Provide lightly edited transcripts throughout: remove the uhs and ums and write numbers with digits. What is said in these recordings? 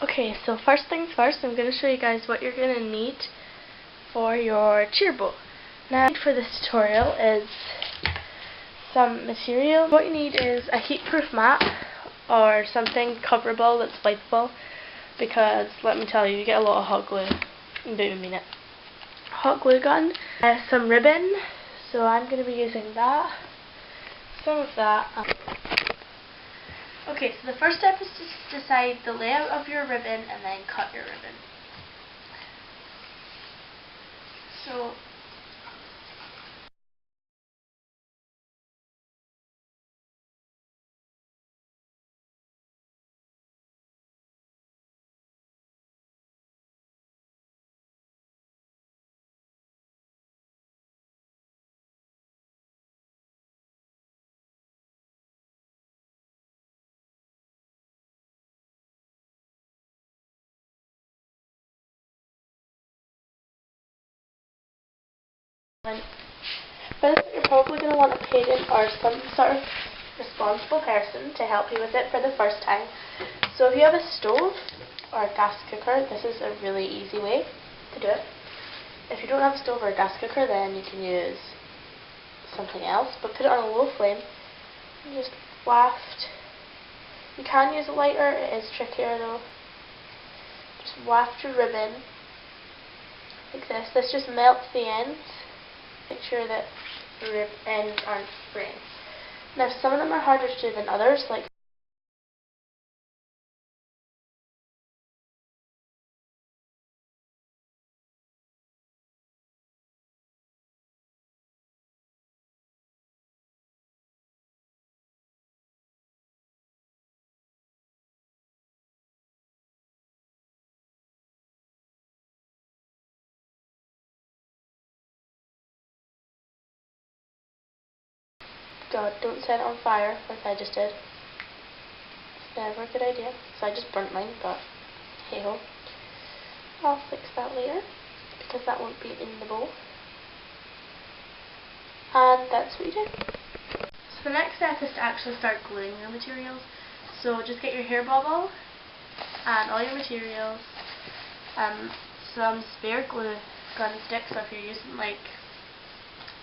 Okay, so first things first, I'm going to show you guys what you're going to need for your cheer bow. Now, for this tutorial is some material. What you need is a heatproof mat or something coverable that's wipeable, because let me tell you, you get a lot of hot glue. I don't even mean it. Hot glue gun, some ribbon, so I'm going to be using that, some of that. Okay, so the first step is to decide the layout of your ribbon and then cut your ribbon. So for this, you're probably going to want a parent or some sort of responsible person to help you with it for the first time. So if you have a stove or a gas cooker, this is a really easy way to do it. If you don't have a stove or a gas cooker, then you can use something else, but put it on a low flame and just waft. You can use a lighter, it is trickier though. Just waft your ribbon like this. This just melts the ends. Make sure that the ends aren't fraying. Now some of them are harder to do than others, like God, don't set it on fire like I just did. It's never a good idea. So I just burnt mine, but hey ho. I'll fix that later because that won't be in the bowl. And that's what you do. So the next step is to actually start gluing your materials. So just get your hair bubble and all your materials, some spare glue gun sticks. So if you're using like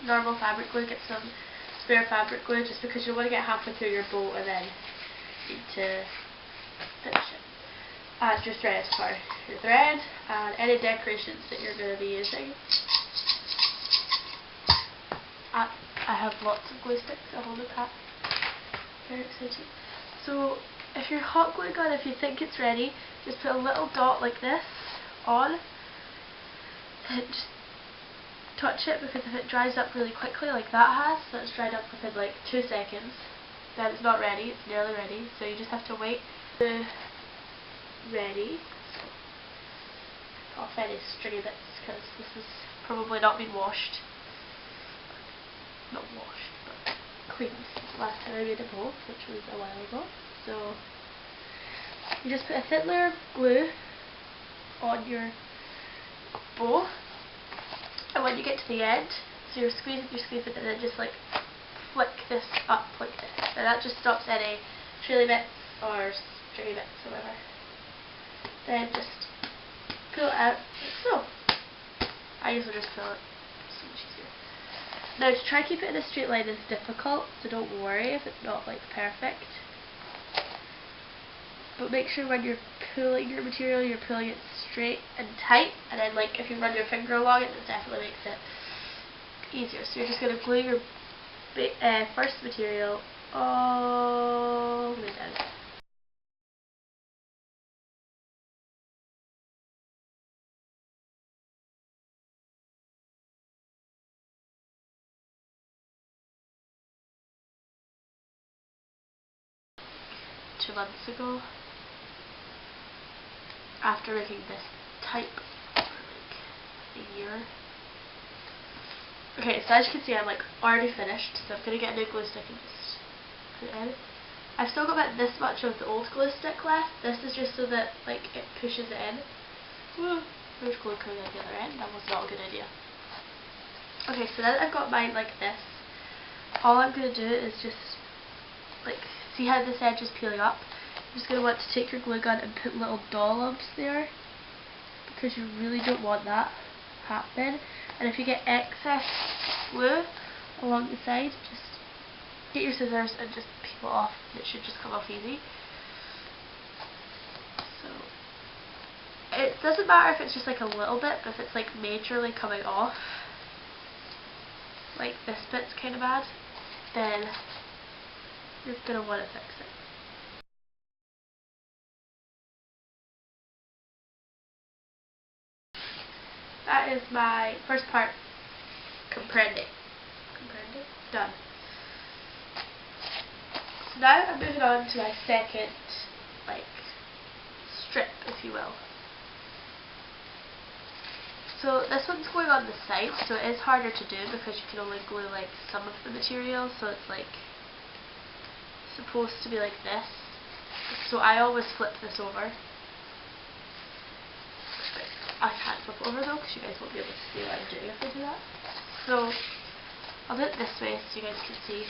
normal fabric glue, get some spare fabric glue, just because you want to get halfway through your bow and then need to finish it. And your thread, and any decorations that you're going to be using. I have lots of glue sticks. I'll hold that. Very exciting. So if your hot glue gun, if you think it's ready, just put a little dot like this on and just touch it, because if it dries up really quickly like that has, so it's dried up within like 2 seconds, then it's not ready, it's nearly ready, so you just have to wait to ready. So off any stringy bits, because this has probably not been washed. Not washed, but cleaned since the last time I made a bow, which was a while ago. So you just put a thin layer of glue on your bow, and when you get to the end, so you're squeezing, and then just like flick this up like this, and that just stops any traily bits or stringy bits or whatever. Then just pull it out like so. I usually just pull it, it's so much easier. Now to try to keep it in a straight line is difficult, so don't worry if it's not like perfect. But make sure when you're pulling your material, you're pulling it straight and tight, and then like if you run your finger along it, it definitely makes it easier. So you're just going to glue your first material all the way down. Two months ago, after making this type for like a year. Okay, so as you can see, I'm like already finished, so I'm going to get a new glue stick and just put it in. I've still got about this much of the old glue stick left. This is just so that like it pushes it in. Whoa, there's glue coming out the other end. That was not a good idea. Okay, so now that I've got mine like this, all I'm going to do is just like, see how this edge is peeling up? You're just going to want to take your glue gun and put little dollops there, because you really don't want that happening. And if you get excess glue along the side, just get your scissors and just peel it off. It should just come off easy. So it doesn't matter if it's just like a little bit, but if it's like majorly coming off, like this bit's kind of bad, then you're going to want to fix it. That is my first part, comprende. Done. So now I'm moving on to my second, like, strip, if you will. So this one's going on the side, so it is harder to do because you can only glue like some of the material, so it's like supposed to be like this. So I always flip this over. I can't flip it over though, because you guys won't be able to see what I'm doing if I do that. So I'll do it this way so you guys can see.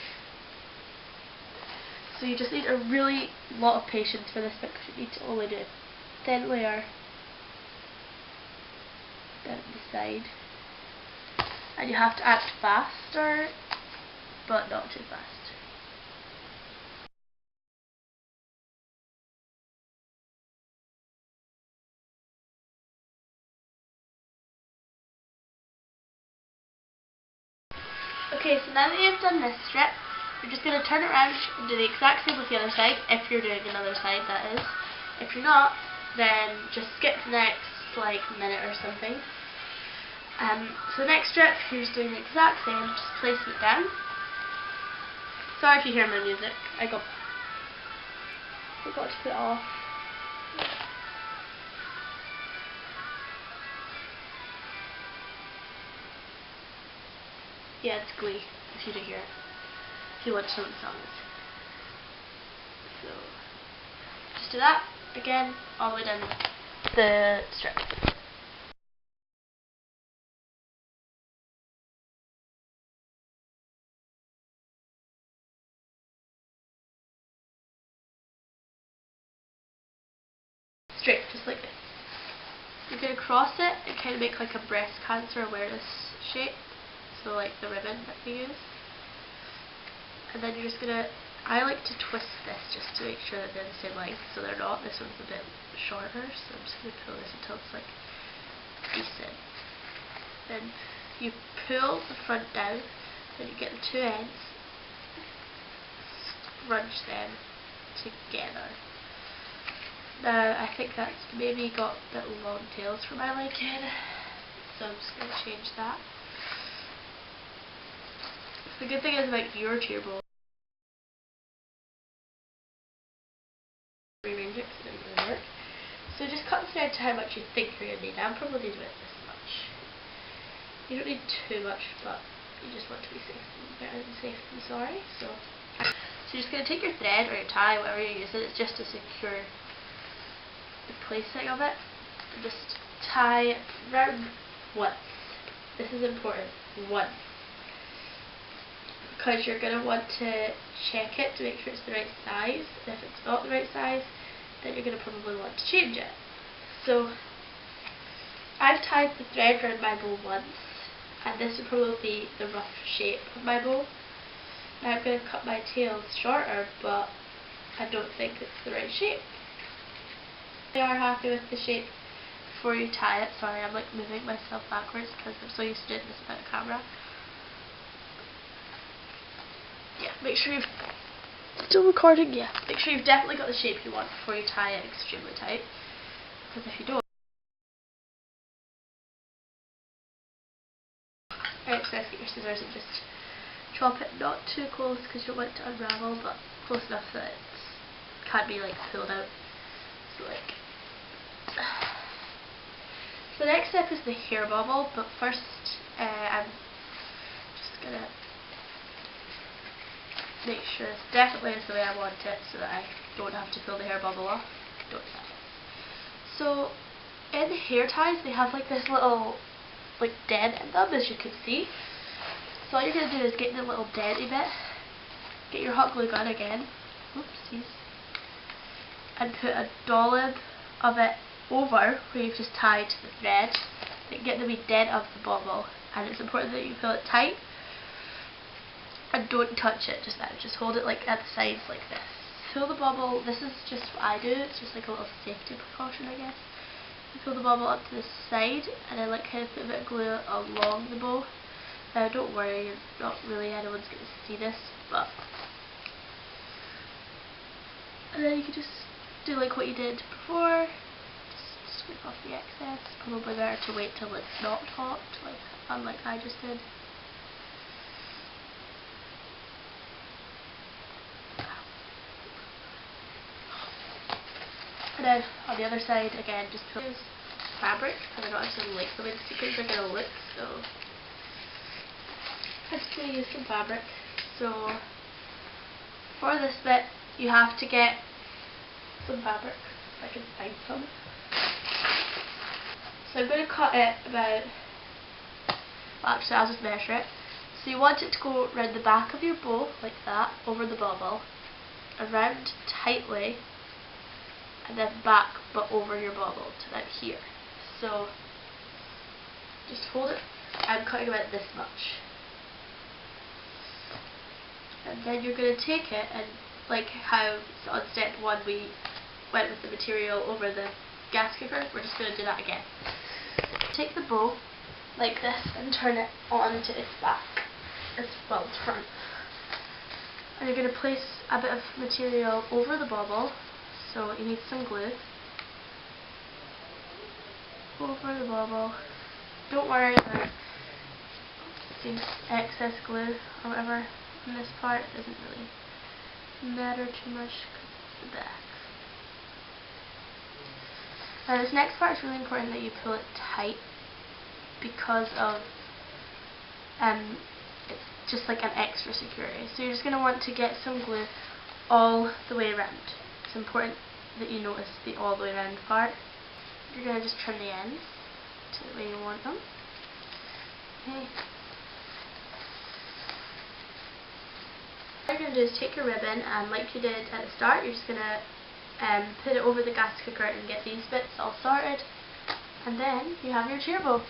So you just need a really lot of patience for this because you need to only do a thin layer down the side. And you have to act faster, but not too fast. Okay, so now that you've done this strip, you're just going to turn it around and do the exact same with the other side, if you're doing another side, that is. If you're not, then just skip the next like minute or something. So the next strip, you're just doing the exact same, just placing it down. Sorry if you hear my music, I forgot to put it off. Yeah, it's Glee, if you do hear it, if you watch some of the songs. So, just do that, again, all the way down the strip. Straight, just like this. You're going to cross it and kind of make like a breast cancer awareness shape, so like the ribbon that we use. And then you're just going to, I like to twist this just to make sure that they're the same length, so they're not. This one's a bit shorter, so I'm just going to pull this until it's like decent. Then you pull the front down, then you get the two ends, scrunch them together. Now I think that's maybe got little long tails for my liking, so I'm just going to change that. The good thing is about your tier bowl, rearrange it because it didn't really work. So just cut this down to how much you think you're going to need. I'm probably need about this much. You don't need too much, but you just want to be safe and better than safe than sorry. So you're just going to take your thread or your tie, whatever you're using, it's just to secure the placing of it, and just tie it round once. This is important, once, because you're going to want to check it to make sure it's the right size, and if it's not the right size, then you're going to probably want to change it. So I've tied the thread around my bow once, and this would probably be the rough shape of my bow. Now I'm going to cut my tails shorter, but I don't think it's the right shape. If you are happy with the shape before you tie it, sorry I'm like moving myself backwards because I'm so used to doing this without a camera. Yeah, make sure you've still recording, yeah. Make sure you've definitely got the shape you want before you tie it extremely tight, because if you don't, right, so let's get your scissors and just chop it not too close because you don't want it to unravel, but close enough that it can't be like pulled out. So like, so the next step is the hair bobble, but first I'm just gonna make sure this definitely is the way I want it so that I don't have to pull the hair bobble off. Don't do that. So in the hair ties they have like this little like dent in them, as you can see. So all you're going to do is get in the little denty bit, get your hot glue gun again, oopsies, and put a dollop of it over where you've just tied the thread to get the wee dent of the bauble. And it's important that you pull it tight and don't touch it just now. Just hold it like at the sides like this. Pull the bauble, this is just what I do, it's just like a little safety precaution, I guess. You pull the bauble up to the side and then like kind of put a bit of glue along the bow. Now don't worry, you're not really anyone's going to see this, but and then you can just do like what you did before, just scrape off the excess. Probably better to wait till it's not hot, like unlike I just did. And then on the other side again, just pull fabric, because I don't actually like the way the sequins are going to look, so I'm just going to use some fabric. So for this bit you have to get some fabric, if I can find some. So I'm going to cut it about, well actually I'll just measure it. So you want it to go around the back of your bow, like that, over the bauble, around tightly, and then back but over your bauble to about here. So just hold it, I'm cutting about this much. And then you're going to take it and like how on step 1 we went with the material over the gas cooker, we're just going to do that again. Take the bow like this and turn it on to its back, its front. And you're going to place a bit of material over the bauble, so you need some glue. Over the bauble. Don't worry about the excess glue or whatever on this part, it doesn't really matter too much because it's the back. Now this next part is really important that you pull it tight because of it's just like an extra security. So you're just going to want to get some glue all the way around. It's important that you notice the all the way around part. You're going to just trim the ends to the way you want them. Okay. What you're going to do is take your ribbon and like you did at the start, you're just going to put it over the gas cooker and get these bits all sorted, and then you have your cheer bow.